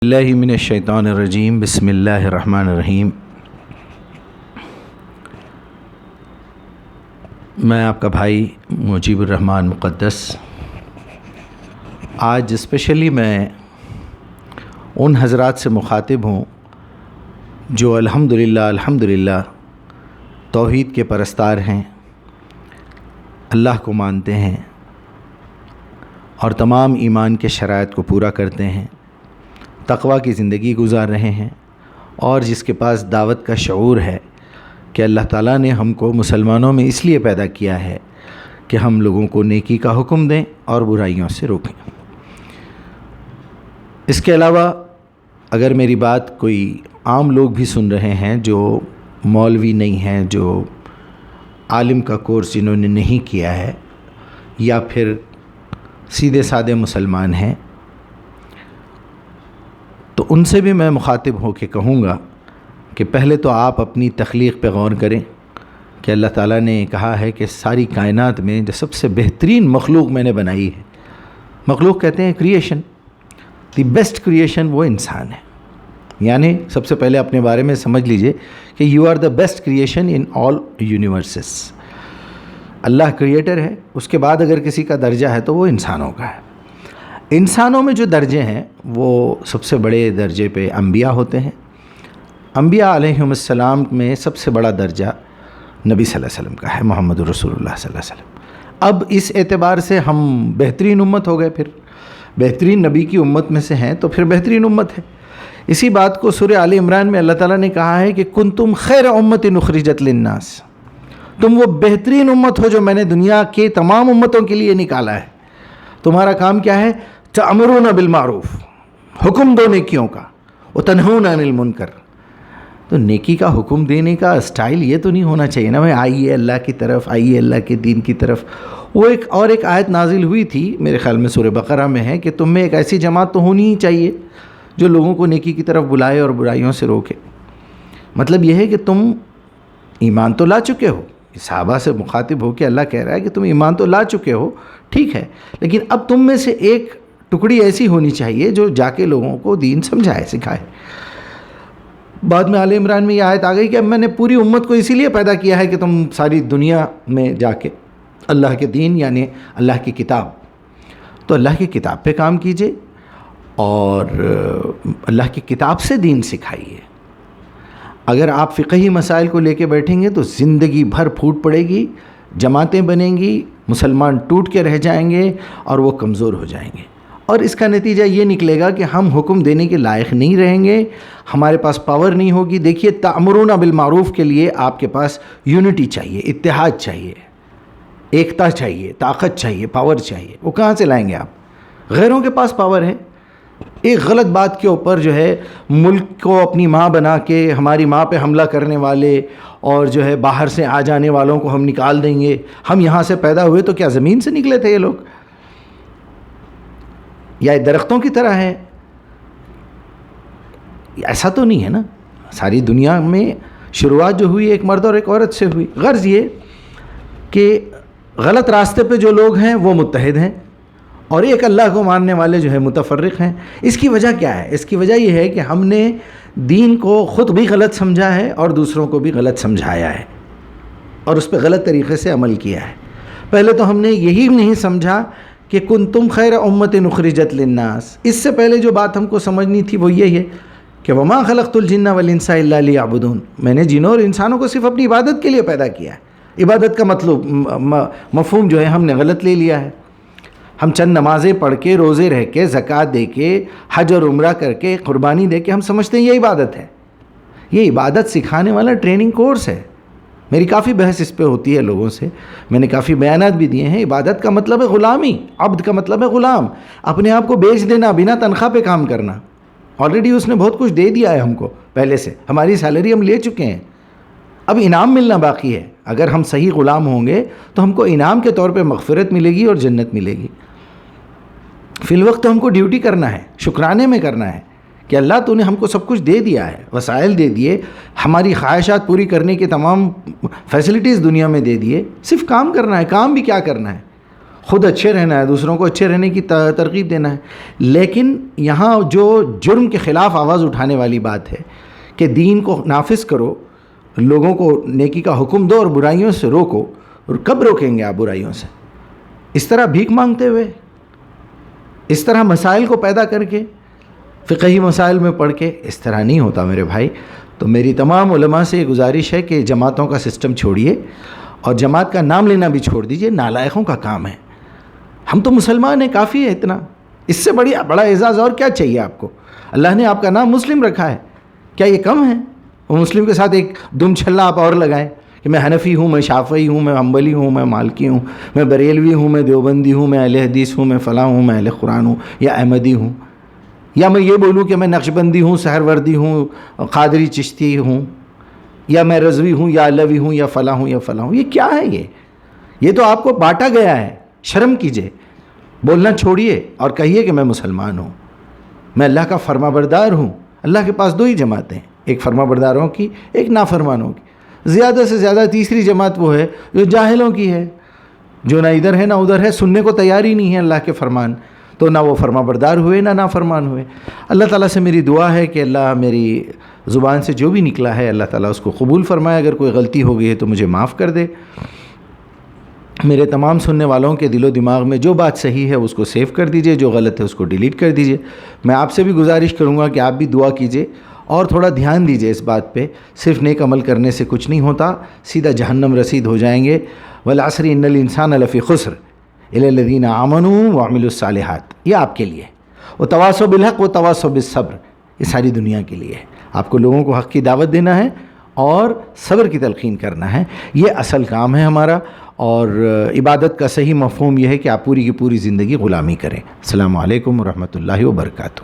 اللہ من الشیطان الرجیم بسم اللہ الرحمن الرحیم۔ میں آپ کا بھائی مجیب الرحمن مقدس آج اسپیشلی میں ان حضرات سے مخاطب ہوں جو الحمدللہ توحید کے پرستار ہیں، اللہ کو مانتے ہیں اور تمام ایمان کے شرائط کو پورا کرتے ہیں، تقویٰ کی زندگی گزار رہے ہیں، اور جس کے پاس دعوت کا شعور ہے کہ اللہ تعالیٰ نے ہم کو مسلمانوں میں اس لیے پیدا کیا ہے کہ ہم لوگوں کو نیکی کا حکم دیں اور برائیوں سے روکیں۔ اس کے علاوہ اگر میری بات کوئی عام لوگ بھی سن رہے ہیں جو مولوی نہیں ہیں، جو عالم کا کورس جنہوں نے نہیں کیا ہے، یا پھر سیدھے سادے مسلمان ہیں، تو ان سے بھی میں مخاطب ہو کے کہوں گا کہ پہلے تو آپ اپنی تخلیق پہ غور کریں کہ اللہ تعالیٰ نے کہا ہے کہ ساری کائنات میں جو سب سے بہترین مخلوق میں نے بنائی ہے، مخلوق کہتے ہیں کریشن، دی بیسٹ کریشن وہ انسان ہے۔ یعنی سب سے پہلے اپنے بارے میں سمجھ لیجئے کہ you are the best creation in all universes. Allah creator ہے، اس کے بعد اگر کسی کا درجہ ہے تو وہ انسانوں کا ہے۔ انسانوں میں جو درجے ہیں وہ سب سے بڑے درجے پہ انبیاء ہوتے ہیں۔ انبیاء علیہم السلام میں سب سے بڑا درجہ نبی صلی اللہ علیہ وسلم کا ہے، محمد رسول اللہ صلی اللہ علیہ وسلم۔ اب اس اعتبار سے ہم بہترین امت ہو گئے، پھر بہترین نبی کی امت میں سے ہیں تو پھر بہترین امت ہے۔ اسی بات کو سورہ آل عمران میں اللہ تعالیٰ نے کہا ہے کہ کنتم خیر امت اخرجت للناس، تم وہ بہترین امت ہو جو میں نے دنیا کے تمام امتوں کے لیے نکالا ہے۔ تمہارا کام کیا ہے؟ تأمرون بالمعروف، حکم دو نیکیوں کا، وتنہون عن المنکر۔ تو نیکی کا حکم دینے کا اسٹائل یہ تو نہیں ہونا چاہیے نا، آئیے اللہ کی طرف، آئیے اللہ کے دین کی طرف۔ وہ ایک آیت نازل ہوئی تھی، میرے خیال میں سورہ بقرہ میں ہے، کہ تم میں ایک ایسی جماعت تو ہونی ہی چاہیے جو لوگوں کو نیکی کی طرف بلائے اور برائیوں سے روکے۔ مطلب یہ ہے کہ تم ایمان تو لا چکے ہو، صحابہ سے مخاطب ہو کہ اللہ کہہ رہا ہے کہ تم ایمان تو لا چکے ہو، ٹھیک ہے، لیکن اب تم میں سے ایک ٹکڑی ایسی ہونی چاہیے جو جا کے لوگوں کو دین سمجھائے، سکھائے۔ بعد میں آل عمران میں یہ آیت آ گئی کہ اب میں نے پوری امت کو اسی لیے پیدا کیا ہے کہ تم ساری دنیا میں جا کے اللہ کے دین یعنی اللہ کی کتاب، تو اللہ کی کتاب پہ کام کیجئے اور اللہ کی کتاب سے دین سکھائیے۔ اگر آپ فقہی مسائل کو لے کے بیٹھیں گے تو زندگی بھر پھوٹ پڑے گی، جماعتیں بنیں گی، مسلمان ٹوٹ کے رہ جائیں گے اور وہ کمزور ہو جائیں گے، اور اس کا نتیجہ یہ نکلے گا کہ ہم حکم دینے کے لائق نہیں رہیں گے، ہمارے پاس پاور نہیں ہوگی۔ دیکھیے، تأمرون بالمعروف کے لیے آپ کے پاس یونٹی چاہیے، اتحاد چاہیے، ایکتا چاہیے، طاقت چاہیے، پاور چاہیے۔ وہ کہاں سے لائیں گے آپ؟ غیروں کے پاس پاور ہے۔ ایک غلط بات کے اوپر جو ہے ملک کو اپنی ماں بنا کے ہماری ماں پہ حملہ کرنے والے اور جو ہے باہر سے آ جانے والوں کو ہم نکال دیں گے، ہم یہاں سے پیدا ہوئے تو کیا زمین سے نکلے تھے یہ لوگ؟ یا درختوں کی طرح ہے؟ ایسا تو نہیں ہے نا۔ ساری دنیا میں شروعات جو ہوئی ایک مرد اور ایک عورت سے ہوئی۔ غرض یہ کہ غلط راستے پہ جو لوگ ہیں وہ متحد ہیں اور ایک اللہ کو ماننے والے جو ہے متفرق ہیں۔ اس کی وجہ کیا ہے؟ اس کی وجہ یہ ہے کہ ہم نے دین کو خود بھی غلط سمجھا ہے اور دوسروں کو بھی غلط سمجھایا ہے اور اس پہ غلط طریقے سے عمل کیا ہے۔ پہلے تو ہم نے یہی نہیں سمجھا کہ کنتم خیر امت اخرجت للناس۔ اس سے پہلے جو بات ہم کو سمجھنی تھی وہ یہ ہے کہ وما خلقت الجن والانس الا لیعبدون، میں نے جنوں اور انسانوں کو صرف اپنی عبادت کے لیے پیدا کیا ہے۔ عبادت کا مفہوم جو ہے ہم نے غلط لے لیا ہے۔ ہم چند نمازیں پڑھ کے، روزے رہ کے، زکوٰۃ دے کے، حج اور عمرہ کر کے، قربانی دے کے ہم سمجھتے ہیں یہ عبادت ہے۔ یہ عبادت سکھانے والا ٹریننگ کورس ہے۔ میری کافی بحث اس پہ ہوتی ہے لوگوں سے، میں نے کافی بیانات بھی دیے ہیں۔ عبادت کا مطلب ہے غلامی، عبد کا مطلب ہے غلام، اپنے آپ کو بیچ دینا، بنا تنخواہ پہ کام کرنا۔ آلریڈی اس نے بہت کچھ دے دیا ہے ہم کو پہلے سے، ہماری سیلری ہم لے چکے ہیں، اب انعام ملنا باقی ہے۔ اگر ہم صحیح غلام ہوں گے تو ہم کو انعام کے طور پہ مغفرت ملے گی اور جنت ملے گی۔ فی الوقت ہم کو ڈیوٹی کرنا ہے، شکرانے میں کرنا ہے کہ اللہ تو نے ہم کو سب کچھ دے دیا ہے، وسائل دے دیے، ہماری خواہشات پوری کرنے کے تمام فیسلٹیز دنیا میں دے دیے، صرف کام کرنا ہے۔ کام بھی کیا کرنا ہے؟ خود اچھے رہنا ہے، دوسروں کو اچھے رہنے کی ترغیب دینا ہے. لیکن یہاں جو جرم کے خلاف آواز اٹھانے والی بات ہے کہ دین کو نافذ کرو، لوگوں کو نیکی کا حکم دو اور برائیوں سے روکو. اور کب روکیں گے آپ برائیوں سے؟ اس طرح بھیک مانگتے ہوئے، اس طرح مسائل کو پیدا کر کے، فقہی مسائل میں پڑھ کے؟ اس طرح نہیں ہوتا میرے بھائی. تو میری تمام علماء سے یہ گزارش ہے کہ جماعتوں کا سسٹم چھوڑیے اور جماعت کا نام لینا بھی چھوڑ دیجئے. نالائقوں کا کام ہے. ہم تو مسلمان ہیں، کافی ہے اتنا. اس سے بڑا اعزاز اور کیا چاہیے آپ کو؟ اللہ نے آپ کا نام مسلم رکھا ہے، کیا یہ کم ہے؟ وہ مسلم کے ساتھ ایک دم چھلا آپ اور لگائیں کہ میں حنفی ہوں، میں شافعی ہوں، میں حنبلی ہوں، میں مالکی ہوں، میں بریلوی ہوں، میں دیوبندی ہوں، میں اہل حدیث ہوں، میں فلاں ہوں، میں اہل قرآن ہوں یا احمدی ہوں. یا میں یہ بولوں کہ میں نقشبندی ہوں، سہروردی ہوں، قادری چشتی ہوں، یا میں رضوی ہوں، یا علوی ہوں، یا فلاں ہوں، یا فلاں ہوں. یہ کیا ہے؟ یہ تو آپ کو بانٹا گیا ہے. شرم کیجئے، بولنا چھوڑیے اور کہیے کہ میں مسلمان ہوں، میں اللہ کا فرما بردار ہوں. اللہ کے پاس دو ہی جماعتیں ہیں، ایک فرما برداروں کی، ایک نافرمانوں کی. زیادہ سے زیادہ تیسری جماعت وہ ہے جو جاہلوں کی ہے، جو نہ ادھر ہے نہ ادھر ہے، سننے کو تیار ہی نہیں ہے اللہ کے فرمان. تو نہ وہ فرما بردار ہوئے نہ نافرمان ہوئے. اللہ تعالیٰ سے میری دعا ہے کہ اللہ میری زبان سے جو بھی نکلا ہے اللہ تعالیٰ اس کو قبول فرمائے. اگر کوئی غلطی ہو گئی ہے تو مجھے معاف کر دے. میرے تمام سننے والوں کے دل و دماغ میں جو بات صحیح ہے اس کو سیو کر دیجئے، جو غلط ہے اس کو ڈیلیٹ کر دیجئے. میں آپ سے بھی گزارش کروں گا کہ آپ بھی دعا کیجئے اور تھوڑا دھیان دیجئے اس بات پہ. صرف نیک عمل کرنے سے کچھ نہیں ہوتا، سیدھا جہنم رسید ہو جائیں گے. والعصر ان الانسان لفی خسر الا الذین آمنوا وعملوا الصالحات. یہ آپ کے لیے. وتواصوا بالحق وتواصوا بالصبر، یہ ساری دنیا کے لیے ہے. آپ کو لوگوں کو حق کی دعوت دینا ہے اور صبر کی تلقین کرنا ہے. یہ اصل کام ہے ہمارا. اور عبادت کا صحیح مفہوم یہ ہے کہ آپ پوری کی پوری زندگی غلامی کریں. السلام علیکم ورحمۃ اللہ وبرکاتہ.